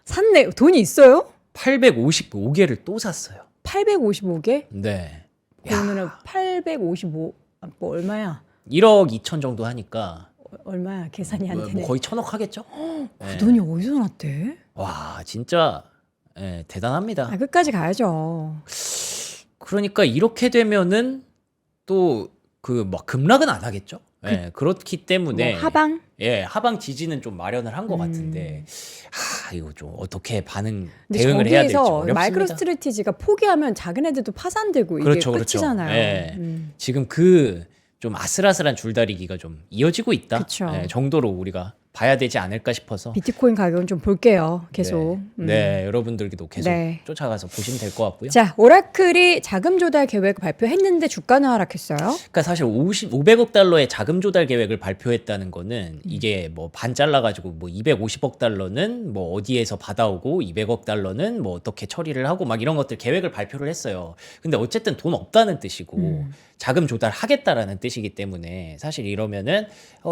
샀네. 돈이 있어요? 855개를 또 샀어요. 855개? 네. 그러면은 855, 뭐 얼마야? 1억 2천 정도 하니까 얼마야? 계산이 안 되네. 뭐 거의 1,000억 하겠죠? 그 돈이 어디서 났대? 와, 진짜 대단합니다. 끝까지 가야죠. 그러니까 이렇게 되면은 또 그 막 급락은 안 하겠죠? 그렇기 때문에 뭐 하방? 하방 지지는 좀 마련을 한 것 같은데 이거 좀 어떻게 근데 대응을 해야 될지 저기에서 어렵습니다. 마이크로 스트래티지가 포기하면 작은 애들도 파산되고 이게 그렇죠. 끝이잖아요. 지금 그 좀 아슬아슬한 줄다리기가 좀 이어지고 있다 그쵸. 정도로 우리가 봐야 되지 않을까 싶어서 비트코인 가격은 좀 볼게요. 계속. 네, 여러분들도 계속 네. 쫓아가서 보시면 될 것 같고요. 자, 오라클이 자금 조달 계획 발표했는데 주가는 하락했어요. 그러니까 사실 500억 달러의 자금 조달 계획을 발표했다는 거는 이게 뭐 반 잘라가지고 뭐 250억 달러는 뭐 어디에서 받아오고 200억 달러는 뭐 어떻게 처리를 하고 막 이런 것들 계획을 발표를 했어요. 근데 어쨌든 돈 없다는 뜻이고 자금 조달하겠다라는 뜻이기 때문에 사실 이러면은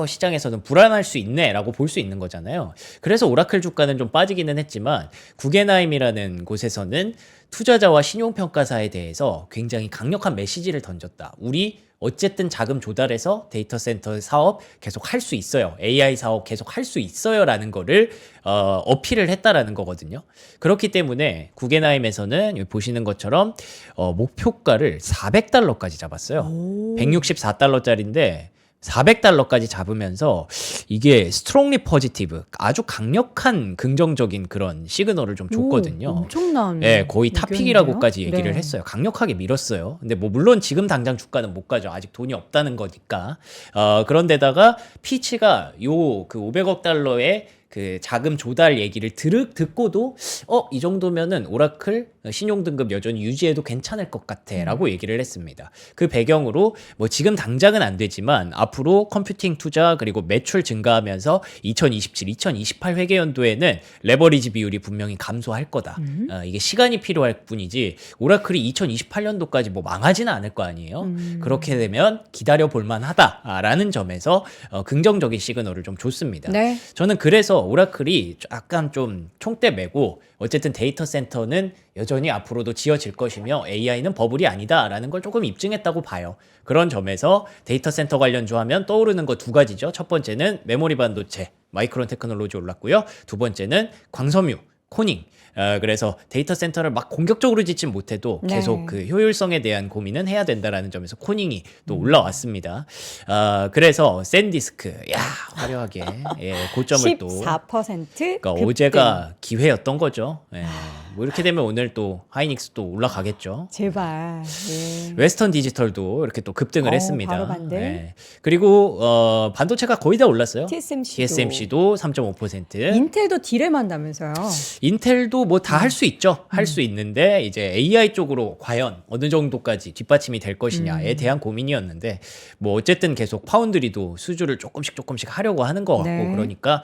시장에서는 불안할 수 있네라고 볼 수 있는 거잖아요. 그래서 오라클 주가는 좀 빠지기는 했지만 구겐하임이라는 곳에서는 투자자와 신용평가사에 대해서 굉장히 강력한 메시지를 던졌다. 우리 어쨌든 자금 조달해서 데이터 센터 사업 계속 할 수 있어요. AI 사업 계속 할 수 있어요. 라는 거를 어필을 했다라는 거거든요. 그렇기 때문에 구겐하임에서는 여기 보시는 것처럼 목표가를 400달러까지 잡았어요. 164달러짜리인데 400달러까지 잡으면서 이게 스트롱리 포지티브 아주 강력한 긍정적인 그런 시그널을 좀 줬거든요. 엄청난. 네, 거의 탑픽이라고까지 의견이네요. 얘기를 네. 했어요. 강력하게 밀었어요. 근데 뭐 물론 지금 당장 주가는 못 가죠. 아직 돈이 없다는 거니까. 그런데다가 피치가 요 그 500억 달러의 그 자금 조달 얘기를 듣고도 이 정도면은 오라클 신용등급 여전히 유지해도 괜찮을 것 같아라고 얘기를 했습니다. 그 배경으로 뭐 지금 당장은 안 되지만 앞으로 컴퓨팅 투자 그리고 매출 증가하면서 2027, 2028 회계연도에는 레버리지 비율이 분명히 감소할 거다. 이게 시간이 필요할 뿐이지 오라클이 2028년도까지 뭐 망하지는 않을 거 아니에요. 그렇게 되면 기다려 볼 만하다라는 점에서 긍정적인 시그널을 좀 줬습니다. 네. 저는 그래서 오라클이 약간 좀 총대 메고 어쨌든 데이터 센터는 여전히 앞으로도 지어질 것이며 AI는 버블이 아니다라는 걸 조금 입증했다고 봐요. 그런 점에서 데이터 센터 관련주 하면 떠오르는 거 두 가지죠. 첫 번째는 메모리 반도체, 마이크론 테크놀로지 올랐고요. 두 번째는 광섬유. 코닝. 그래서 데이터 센터를 막 공격적으로 짓진 못해도 네. 계속 그 효율성에 대한 고민은 해야 된다라는 점에서 코닝이 또 올라왔습니다. 그래서 샌디스크, 야 화려하게 예, 고점을 또 14% 그러니까 급등. 어제가 기회였던 거죠. 예. 뭐 이렇게 되면 오늘 또 하이닉스 또 올라가겠죠. 제발. 예. 웨스턴 디지털도 이렇게 또 급등을 했습니다. 바로 반대. 예. 그리고 반도체가 거의 다 올랐어요. TSMC도 3.5%. 인텔도 딜해만다면서요. 인텔도 뭐 다 할 수 있죠. 할 수 있는데 이제 AI 쪽으로 과연 어느 정도까지 뒷받침이 될 것이냐에 대한 고민이었는데 뭐 어쨌든 계속 파운드리도 수주를 조금씩 하려고 하는 것 같고 네. 그러니까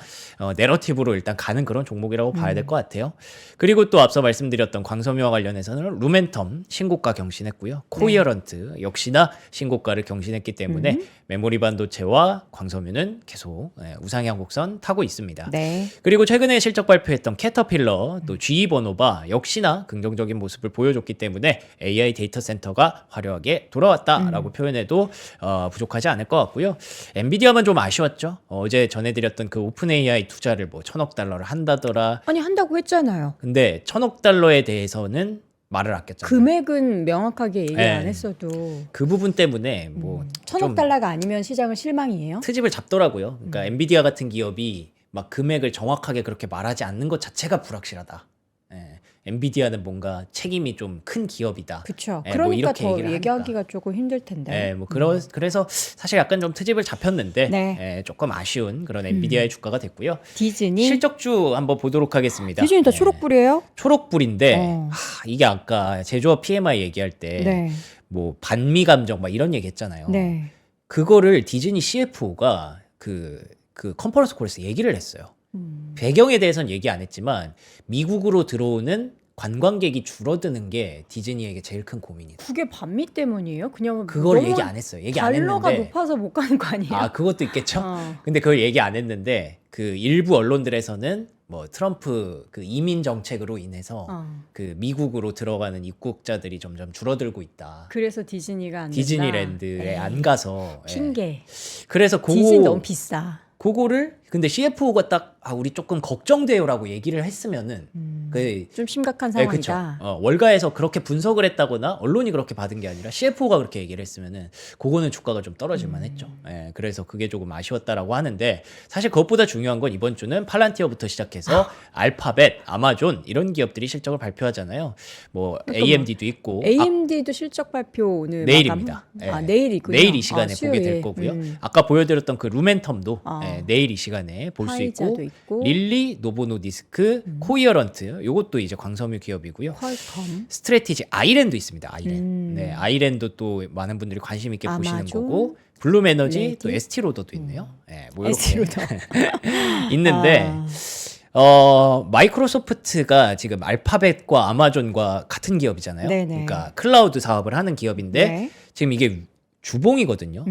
내러티브로 일단 가는 그런 종목이라고 봐야 될 것 같아요. 그리고 또 앞서 말씀드렸던 광섬유와 관련해서는 루멘텀 신고가 경신했고요. 코이어런트 역시나 신고가를 경신했기 때문에 메모리 반도체와 광섬유는 계속 우상향 곡선 타고 있습니다. 네. 그리고 최근에 실적 발표했던 캐터필러 또 GE 버노바 역시나 긍정적인 모습을 보여줬기 때문에 AI 데이터 센터가 화려하게 돌아왔다라고 표현해도 부족하지 않을 것 같고요. 엔비디아만 좀 아쉬웠죠. 어제 전해드렸던 그 오픈 AI 투자를 뭐 1,000억 달러를 한다더라. 아니 한다고 했잖아요. 근데 1,000억 달러에 대해서는 말을 아꼈잖아요. 금액은 명확하게 얘기 네. 안 했어도 그 부분 때문에 뭐 1,000억 좀 달러가 아니면 시장은 실망이에요. 트집을 잡더라고요. 그러니까 엔비디아 같은 기업이 막 금액을 정확하게 그렇게 말하지 않는 것 자체가 불확실하다. 예. 엔비디아는 뭔가 책임이 좀 큰 기업이다. 그렇죠. 뭐 그러니까 이렇게 더 얘기를 얘기하기가 조금 힘들 텐데. 예, 뭐 그래서 사실 약간 좀 트집을 잡혔는데 네. 예, 조금 아쉬운 그런 엔비디아의 주가가 됐고요. 디즈니. 실적주 한번 보도록 하겠습니다. 디즈니 다 예, 초록불이에요? 초록불인데 이게 아까 제조업 PMI 얘기할 때 네. 뭐 반미 감정 막 이런 얘기 했잖아요. 네. 그거를 디즈니 CFO가 그 컨퍼런스 콜에서 얘기를 했어요. 배경에 대해서는 얘기 안 했지만 미국으로 들어오는 관광객이 줄어드는 게 디즈니에게 제일 큰 고민이다. 그게 반미 때문이에요? 그냥 그걸 너무 얘기 안 했어요. 얘기 안 달러가 했는데. 높아서 못 가는 거 아니에요? 아, 그것도 있겠죠. 어. 근데 그걸 얘기 안 했는데 그 일부 언론들에서는 뭐 트럼프 그 이민 정책으로 인해서 그 미국으로 들어가는 입국자들이 점점 줄어들고 있다. 그래서 디즈니가 안 된다. 디즈니랜드에 에이, 안 가서. 예. 핑계. 그래서 디즈니 너무 비싸. 그거를 근데 CFO가 딱 우리 조금 걱정돼요라고 얘기를 했으면은 그 좀 심각한 네, 그쵸. 상황이다. 월가에서 그렇게 분석을 했다거나 언론이 그렇게 받은 게 아니라 CFO가 그렇게 얘기를 했으면은 그거는 주가가 좀 떨어질만 했죠. 예, 그래서 그게 조금 아쉬웠다라고 하는데 사실 그것보다 중요한 건 이번 주는 팔란티어부터 시작해서 알파벳, 아마존 이런 기업들이 실적을 발표하잖아요. 뭐 AMD도 있고 AMD도 실적 발표 오늘 내일입니다. 마감? 예. 내일이군요. 내일 이 시간에 보게 수요일. 될 거고요. 아까 보여드렸던 그 루멘텀도 내일 이 시간에 볼 수 화이자도 있고, 있고. 릴리, 노보노디스크, 코이어런트 요것도 이제 광섬유 기업이고요. 퀄컴. 스트레티지 아이랜도 있습니다. 아이랜. 네, 아이랜도 또 많은 분들이 관심 있게 보시는 아마존, 거고 블룸에너지 레디. 또 에스티로더도 있네요. 네, 뭐 이렇게 에스티로더. 있는데 마이크로소프트가 지금 알파벳과 아마존과 같은 기업이잖아요. 네네. 그러니까 클라우드 사업을 하는 기업인데 네. 지금 이게 주봉이거든요.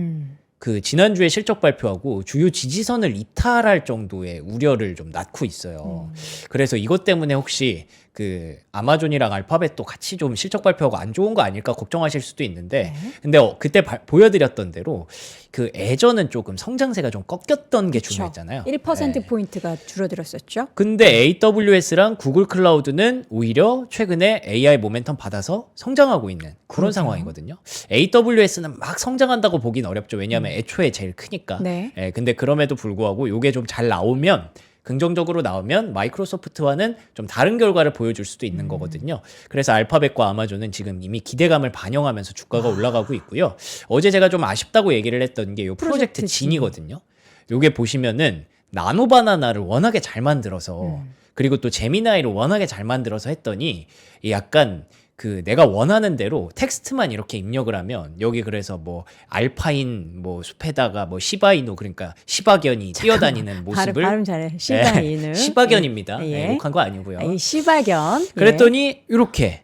그 지난주에 실적 발표하고 주요 지지선을 이탈할 정도의 우려를 좀 낳고 있어요. 그래서 이것 때문에 혹시 그 아마존이랑 알파벳도 같이 좀 실적 발표하고 안 좋은 거 아닐까 걱정하실 수도 있는데 근데 그때 보여드렸던 대로 그 예전은 조금 성장세가 좀 꺾였던 게 중요했잖아요. 1%포인트가 줄어들었었죠. 근데 AWS랑 구글 클라우드는 오히려 최근에 AI 모멘텀 받아서 성장하고 있는 그런 상황이거든요. AWS는 막 성장한다고 보긴 어렵죠. 왜냐하면 애초에 제일 크니까. 네. 예, 근데 그럼에도 불구하고 이게 좀 잘 나오면 긍정적으로 나오면 마이크로소프트와는 좀 다른 결과를 보여줄 수도 있는 거거든요. 그래서 알파벳과 아마존은 지금 이미 기대감을 반영하면서 주가가 올라가고 있고요. 어제 제가 좀 아쉽다고 얘기를 했던 게 요 프로젝트 진이거든요. 요게 보시면은 나노 바나나를 워낙에 잘 만들어서 그리고 또 제미나이를 워낙에 잘 만들어서 했더니 이 약간 그 내가 원하는 대로 텍스트만 이렇게 입력을 하면 여기 그래서 뭐 알파인 뭐 숲에다가 뭐 시바이누 그러니까 시바견이 뛰어다니는 모습을 발음 잘해. 시바인을. 시바견입니다. 예. 네, 욕한 거 아니고요. 이 시바견. 그랬더니 이렇게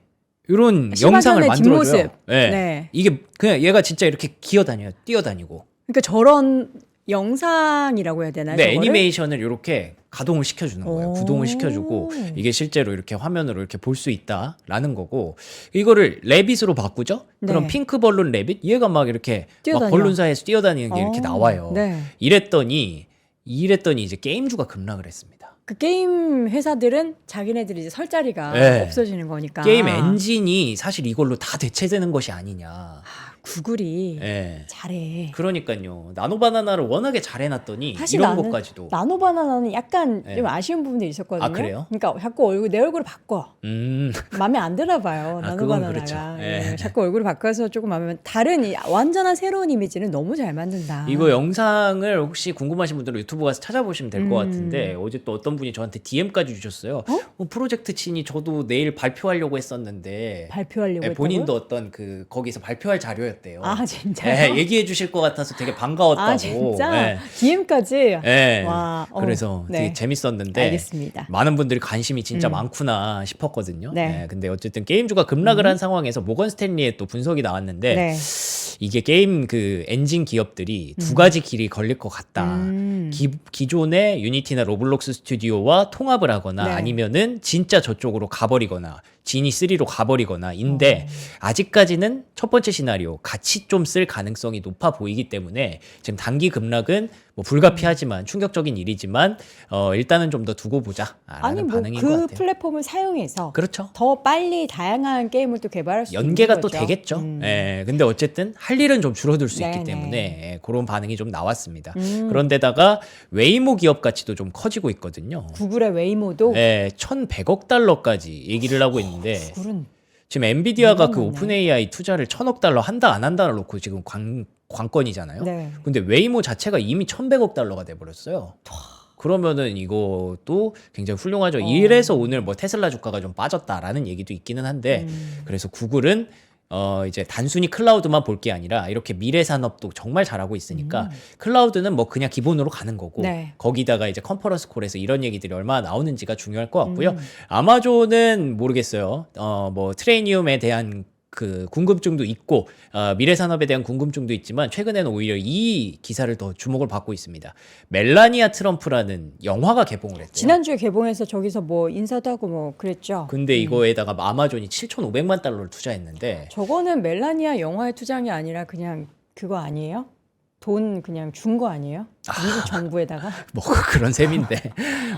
이런 시바견의 영상을 만들어줘요. 뒷모습. 네. 네. 이게 그냥 얘가 진짜 이렇게 기어다녀요. 뛰어다니고. 그러니까 저런 영상이라고 해야 되나요? 네, 저거를? 애니메이션을 이렇게 가동을 시켜주는 거예요. 오. 구동을 시켜주고 이게 실제로 이렇게 화면으로 이렇게 볼 수 있다라는 거고 이거를 레빗으로 바꾸죠? 그럼 네. 핑크 벌룬 레빗 얘가 막 이렇게 뛰어다녀. 막 벌룬 사이에서 뛰어다니는 게 이렇게 나와요. 네. 이랬더니 이제 게임주가 급락을 했습니다. 그 게임 회사들은 자기네들이 이제 설 자리가 네. 없어지는 거니까. 게임 엔진이 사실 이걸로 다 대체되는 것이 아니냐. 아, 구글이 예. 잘해. 그러니까요. 나노바나나를 워낙에 잘 해놨더니 사실 이런 나는 것까지도. 나노바나나는 약간 네. 좀 아쉬운 부분들이 있었거든요. 아, 그래요? 그러니까 자꾸 내 얼굴을 바꿔. 음. 마음에 안 들어 봐요. 아, 그건 나노바나나가. 그렇죠. 예, 예. 자꾸 얼굴을 바꿔서 조금 마음에 다른 완전한 새로운 이미지는 너무 잘 만든다. 이거 영상을 혹시 궁금하신 분들은 유튜브 가서 찾아보시면 될 것 음. 같은데 어제 또 어떤 분이 저한테 DM까지 주셨어요. 프로젝트 친이 저도 내일 발표하려고 했었는데 발표하려고 예, 본인도 했다고요? 어떤 그 거기서 발표할 자료였대요. 아, 진짜요? 예, 얘기해 주실 것 같아서 되게 반가웠다고. 아, 진짜? 예. DM까지? 예. 와, 그래서 네. 되게 재밌었는데 알겠습니다. 많은 분들이 관심이 진짜 많구나 싶었거든요. 네. 예, 근데 어쨌든 게임주가 급락을 한 상황에서 모건 스탠리의 또 분석이 나왔는데 네. 이게 게임 그 엔진 기업들이 두 가지 길이 걸릴 것 같다. 기존의 유니티나 로블록스 스튜디오와 통합을 하거나 네. 아니면은 진짜 저쪽으로 가버리거나 지니3로 가버리거나인데 아직까지는 첫 번째 시나리오 같이 좀 쓸 가능성이 높아 보이기 때문에 지금 단기 급락은 뭐 불가피하지만 충격적인 일이지만 일단은 좀 더 두고 보자라는 아니, 뭐 반응인 것 그 같아요. 플랫폼을 사용해서 그렇죠. 더 빨리 다양한 게임을 또 개발할 수 연계가 있는 또 거죠. 되겠죠. 예, 근데 어쨌든 할 일은 좀 줄어들 수 있기 네네. 때문에 예, 그런 반응이 좀 나왔습니다. 그런데다가 웨이모 기업 가치도 좀 커지고 있거든요. 구글의 웨이모도 예, 1,100억 달러까지 얘기를 하고 있는데 구글은 지금 엔비디아가 그 너무 오픈AI 투자를 1,000억 달러 한다 안 한다를 놓고 지금 관건이잖아요. 네. 근데 웨이모 자체가 이미 1,100억 달러가 돼 버렸어요. 그러면은 이것도 굉장히 훌륭하죠. 이래서 오늘 뭐 테슬라 주가가 좀 빠졌다라는 얘기도 있기는 한데 그래서 구글은 이제 단순히 클라우드만 볼 게 아니라 이렇게 미래 산업도 정말 잘하고 있으니까 클라우드는 뭐 그냥 기본으로 가는 거고 네. 거기다가 이제 컨퍼런스 콜에서 이런 얘기들이 얼마나 나오는지가 중요할 것 같고요. 아마존은 모르겠어요. 뭐 트레이니움에 대한 그 궁금증도 있고 미래 산업에 대한 궁금증도 있지만 최근에는 오히려 이 기사를 더 주목을 받고 있습니다. 멜라니아 트럼프라는 영화가 개봉을 했대요. 지난주에 개봉해서 저기서 뭐 인사도 하고 뭐 그랬죠. 근데 이거에다가 아마존이 7,500만 달러를 투자했는데 저거는 멜라니아 영화의 투자이 아니라 그냥 그거 아니에요? 돈 그냥 준 거 아니에요? 미국 정부에다가 뭐 그런 셈인데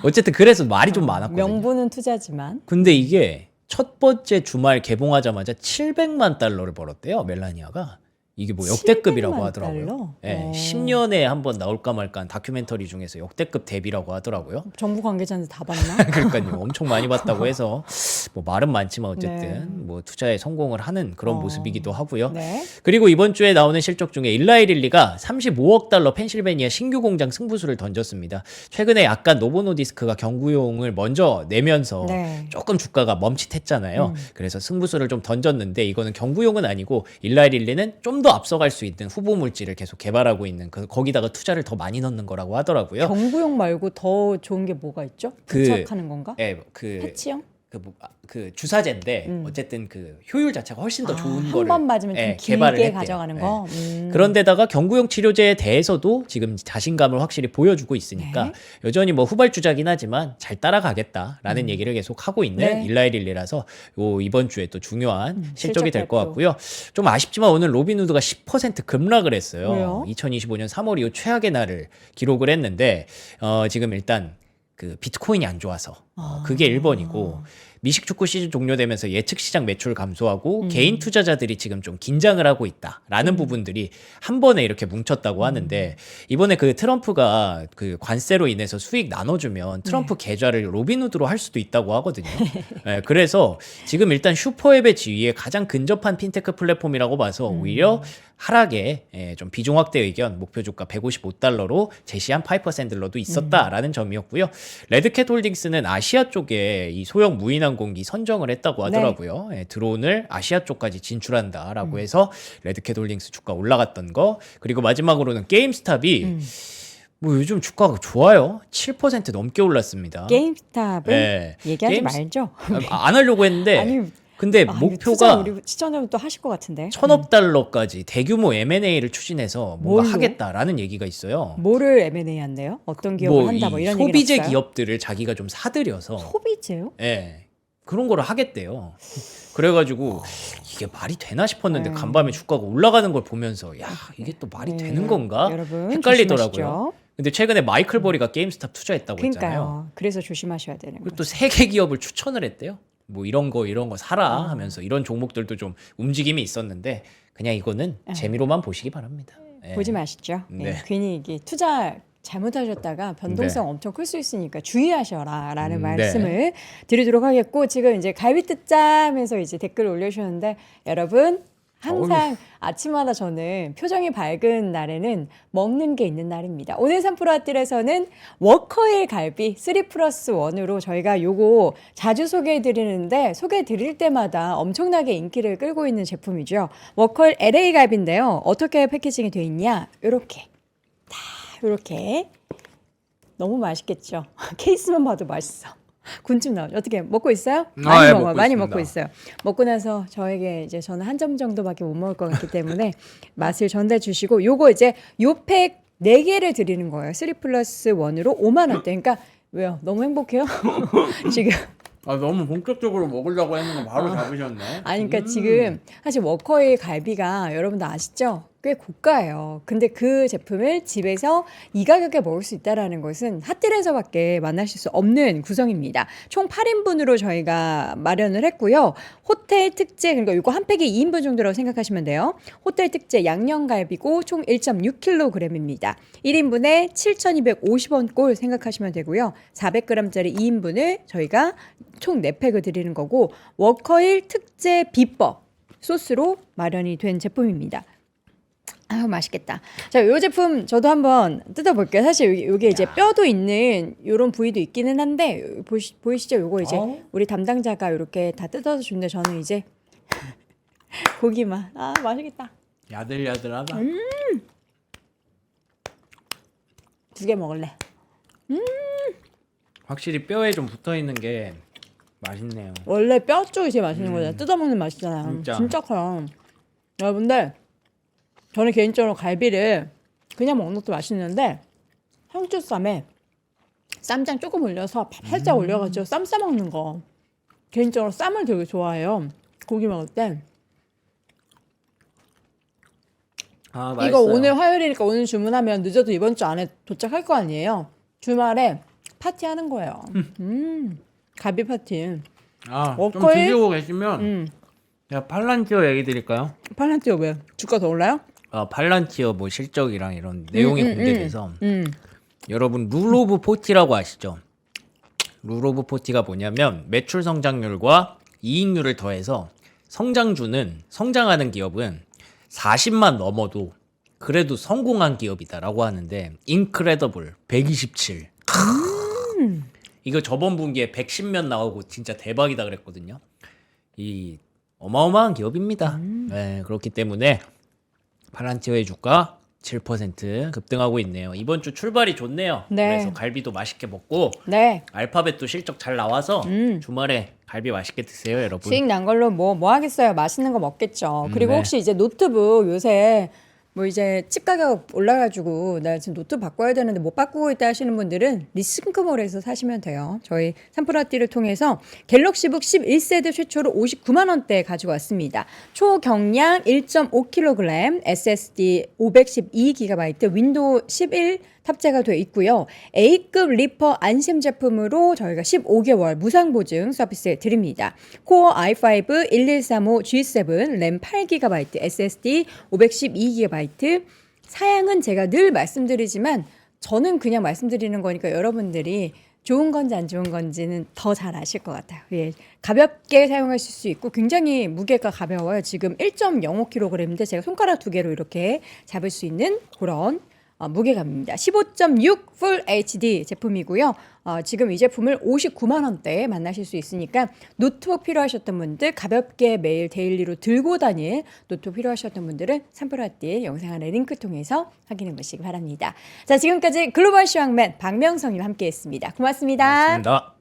어쨌든 그래서 말이 좀 많았거든요. 명분은 투자지만 근데 이게 첫 번째 주말 개봉하자마자 700만 달러를 벌었대요. 멜라니아가. 이게 뭐 역대급이라고 700만 하더라고요. 달러? 예, 10년에 한 번 나올까 말까 한 다큐멘터리 중에서 역대급 데뷔라고 하더라고요. 정부 관계자한테 다 봤나? 그러니까요. 엄청 많이 봤다고 해서 뭐 말은 많지만 어쨌든 네. 뭐 투자에 성공을 하는 그런 모습이기도 하고요. 네. 그리고 이번 주에 나오는 실적 중에 일라이 릴리가 35억 달러 펜실베니아 신규 공장 승부수를 던졌습니다. 최근에 약간 노보노디스크가 경구용을 먼저 내면서 네. 조금 주가가 멈칫했잖아요. 그래서 승부수를 좀 던졌는데 이거는 경구용은 아니고 일라이 릴리는 좀 더 앞서갈 수 있는 후보 물질을 계속 개발하고 있는 거기다가 투자를 더 많이 넣는 거라고 하더라고요. 경구용 말고 더 좋은 게 뭐가 있죠? 그- 부착하는 건가? 예, 그 패치형? 그 주사제인데 어쨌든 그 효율 자체가 훨씬 더 좋은 거를 한 번 맞으면 좀 예, 개발을 길게 했대요. 가져가는 예. 거. 그런데다가 경구용 치료제에 대해서도 지금 자신감을 확실히 보여주고 있으니까 네. 여전히 뭐 후발주자긴 하지만 잘 따라가겠다라는 얘기를 계속 하고 있는 네. 일라이 릴리라서 이번 주에 또 중요한 실적이 실적 될 것 발표. 같고요. 좀 아쉽지만 오늘 로빈후드가 10% 급락을 했어요. 왜요? 2025년 3월 이후 최악의 날을 기록을 했는데 지금 일단 그 비트코인이 안 좋아서 그게 1번이고 미식 축구 시즌 종료되면서 예측 시장 매출 감소하고 개인 투자자들이 지금 좀 긴장을 하고 있다라는 부분들이 한 번에 이렇게 뭉쳤다고 하는데 이번에 그 트럼프가 그 관세로 인해서 수익 나눠주면 트럼프 계좌를 로빈후드로 할 수도 있다고 하거든요. 네, 그래서 지금 일단 슈퍼앱의 지위에 가장 근접한 핀테크 플랫폼이라고 봐서 오히려 하락에 좀 비중 확대 의견 목표 주가 155달러로 제시한 파이퍼 샌들러도 있었다라는 점이었고요. 레드캣 홀딩스는 아시아 쪽에 이 소형 무인항공기 선정을 했다고 하더라고요. 예, 드론을 아시아 쪽까지 진출한다라고 해서 레드캣 홀딩스 주가 올라갔던 거. 그리고 마지막으로는 게임스탑이 뭐 요즘 주가가 좋아요. 7% 넘게 올랐습니다. 게임스탑은 네. 얘기하지 게임스- 말죠. 안 하려고 했는데 아니, 근데 이거 투자 목표가 우리 시청자분 또 하실 것 같은데. 1,000억 달러까지 대규모 M&A를 추진해서 뭔가 뭘로? 하겠다라는 얘기가 있어요. 뭐를 M&A 한대요? 어떤 기업을 뭐 한다 이 뭐 이런 소비재 얘기는 없어요? 기업들을 자기가 좀 사들여서 소비재요? 예. 그런 거를 하겠대요. 그래가지고 이게 말이 되나 싶었는데 네. 간밤에 주가가 올라가는 걸 보면서 야 이게 또 말이 네. 되는 건가 여러분, 헷갈리더라고요. 조심하시죠. 근데 최근에 마이클 버리가 게임스탑 투자했다고 했잖아요. 그러니까요. 그래서 조심하셔야 되는 그리고 거예요. 또 세계 기업을 추천을 했대요. 뭐 이런 거 사라 하면서 이런 종목들도 좀 움직임이 있었는데 그냥 이거는 재미로만 보시기 바랍니다. 예. 보지 마시죠. 네. 네. 괜히 이게 투자 잘못하셨다가 변동성 엄청 클 수 있으니까 주의하셔라라는 말씀을 드리도록 하겠고, 지금 이제 갈비뜯자면서 이제 댓글 올려주셨는데, 여러분 항상 아침마다 저는 표정이 밝은 날에는 먹는 게 있는 날입니다. 오늘 3프로 핫딜에서는 워커힐 갈비 3+1으로 저희가 요거 자주 소개해 드리는데, 소개해 드릴 때마다 엄청나게 인기를 끌고 있는 제품이죠. 워커힐 LA 갈비인데요. 어떻게 패키징이 돼 있냐? 요렇게 이렇게 너무 맛있겠죠. 케이스만 봐도 맛있어. 군침 나오죠. 어떻게 먹고 있어요? 많이 예, 먹어요. 먹고 많이 있습니다. 먹고 있어요. 먹고 나서 저에게 이제 저는 한 점 정도밖에 못 먹을 것 같기 때문에 맛을 전달해 주시고, 요거 이제 요 팩 4개를 드리는 거예요. 3+1으로 5만 원대. 그러니까 왜요? 너무 행복해요? 지금 너무 본격적으로 먹으려고 했는 거 바로 잡으셨네. 아니, 그러니까 지금 사실 워커힐 갈비가 여러분도 아시죠? 꽤 고가예요. 근데 그 제품을 집에서 이 가격에 먹을 수 있다는 것은 핫딜에서밖에 만나실 수 없는 구성입니다. 총 8인분으로 저희가 마련을 했고요. 호텔 특제, 그러니까 이거 한 팩이 2인분 정도라고 생각하시면 돼요. 호텔 특제 양념갈비고 총 1.6kg입니다. 1인분에 7,250원 꼴 생각하시면 되고요. 400g짜리 2인분을 저희가 총 4팩을 드리는 거고, 워커힐 특제 비법 소스로 마련이 된 제품입니다. 아유, 맛있겠다. 자, 요 제품 저도 한번 뜯어볼게요. 사실 요게 이제 뼈도 있는 요런 부위도 있기는 한데, 보이시죠? 요거 이제 우리 담당자가 이렇게 다 뜯어서 주는데, 저는 이제 고기만. 아, 맛있겠다. 야들야들하다. 2개 먹을래. 확실히 뼈에 좀 붙어 있는 게 맛있네요. 원래 뼈 쪽이 제일 맛있는 거잖아요. 뜯어먹는 맛이잖아요. 진짜 커요. 여러분들, 저는 개인적으로 갈비를 그냥 먹는 것도 맛있는데, 상추쌈에 쌈장 조금 올려서 밥 살짝 올려가지고 쌈 싸먹는 거, 개인적으로 쌈을 되게 좋아해요. 고기 먹을 때. 맛있어요. 이거 오늘 화요일이니까 오늘 주문하면 늦어도 이번 주 안에 도착할 거 아니에요. 주말에 파티하는 거예요. 갈비 파티. 좀 워커힐? 드시고 계시면 제가 팔란티어 얘기 드릴까요? 팔란티어 왜? 주가 더 올라요? 팔란티어 뭐 실적이랑 이런 내용이 공개돼서 음. 여러분 룰 오브 포티라고 아시죠? 룰 오브 포티가 뭐냐면 매출 성장률과 이익률을 더해서 성장하는 기업은 40만 넘어도 그래도 성공한 기업이다라고 하는데, 인크레더블 127. 이거 저번 분기에 110면 나오고 진짜 대박이다 그랬거든요. 이 어마어마한 기업입니다. 네, 그렇기 때문에 팔란티어의 주가 7% 급등하고 있네요. 이번 주 출발이 좋네요. 네. 그래서 갈비도 맛있게 먹고 네. 알파벳도 실적 잘 나와서 주말에 갈비 맛있게 드세요, 여러분. 수익 난 걸로 뭐 하겠어요. 맛있는 거 먹겠죠. 그리고 네. 혹시 이제 노트북 요새 뭐 이제 칩 가격 올라가지고 나 지금 노트 바꿔야 되는데 못 바꾸고 있다 하시는 분들은 리스크몰에서 사시면 돼요. 저희 삼프라띠를 통해서 갤럭시북 11세대 최초로 59만 원대에 가지고 왔습니다. 초경량 1.5kg, SSD 512GB, 윈도우 11 탑재가 되어 있고요. A급 리퍼 안심 제품으로 저희가 15개월 무상 보증 서비스 드립니다. 코어 i5 1135G7, 램 8GB, SSD 512GB. 사양은 제가 늘 말씀드리지만 저는 그냥 말씀드리는 거니까 여러분들이 좋은 건지 안 좋은 건지는 더 잘 아실 것 같아요. 예, 가볍게 사용하실 수 있고 굉장히 무게가 가벼워요. 지금 1.05kg인데 제가 손가락 2개로 이렇게 잡을 수 있는 그런 무게감입니다. 15.6 풀 HD 제품이고요. 지금 이 제품을 59만 원대에 만나실 수 있으니까 노트북 필요하셨던 분들, 가볍게 매일 데일리로 들고 다닐 노트북 필요하셨던 분들은 삼프라띠 영상 아래 링크 통해서 확인해 보시기 바랍니다. 자, 지금까지 글로벌 시황맨 박명성님 함께했습니다. 고맙습니다. 고맙습니다.